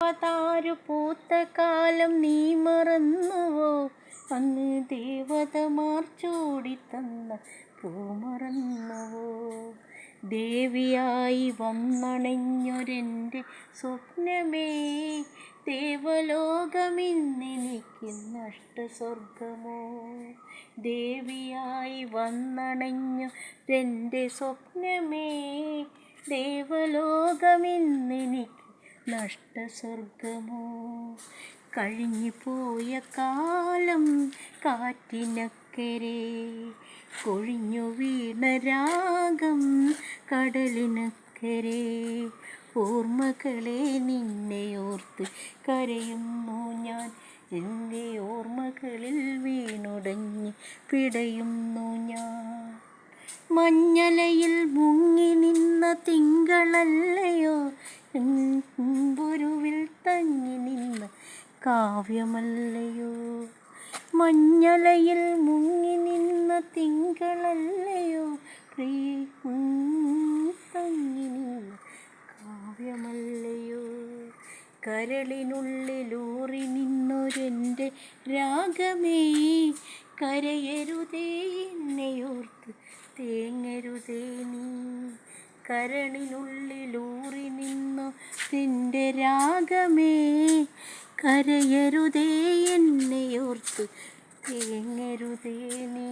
അവതാരു പൂത്ത കാലം നീ മറന്നുവോ? അന്ന് ദേവതമാർ ചൂടിത്തന്ന പൂ മറന്നുവോ? ദേവിയായി വന്നണഞ്ഞൊരെൻ്റെ സ്വപ്നമേ, ദേവലോകമിന്നെനിക്ക് നഷ്ടസ്വർഗമോ? ദേവിയായി വന്നണഞ്ഞൊരെൻ്റെ സ്വപ്നമേ, ദേവലോകമിന്നെനിക്ക് നഷ്ടസ്വർഗമോ? കഴിഞ്ഞുപോയ കാലം കാറ്റിനക്കരെ, കൊഴിഞ്ഞു വീണ രാഗം കടലിനക്കരെ. ഓർമ്മകളെ നിന്നെയോർത്ത് കരയുന്നു ഞാൻ, എൻ്റെ ഓർമ്മകളിൽ വീണുടഞ്ഞ് പിടയുന്നു ഞാൻ. മഞ്ഞലയിൽ മുങ്ങി നിന്ന തിങ്കളല്ലയോ, പൊരുവിൽ തങ്ങി നിന്ന കാവ്യമല്ലയോ? മഞ്ഞലയിൽ മുങ്ങി നിന്ന തിങ്കളല്ലയോ, തങ്ങി നിന്ന കാവ്യമല്ലയോ? കരളിനുള്ളിലൂറി നിന്നൊരെൻ്റെ രാഗമേ, കരയരുതേ എന്നെയോർത്ത് തേങ്ങരുതേ നീ. കരളിനുള്ളിലൂറി നിന്നൊരെൻ്റെ രാഗമേ, കരയരുതേ എന്നെയോർത്ത് തേങ്ങരുതേ നീ.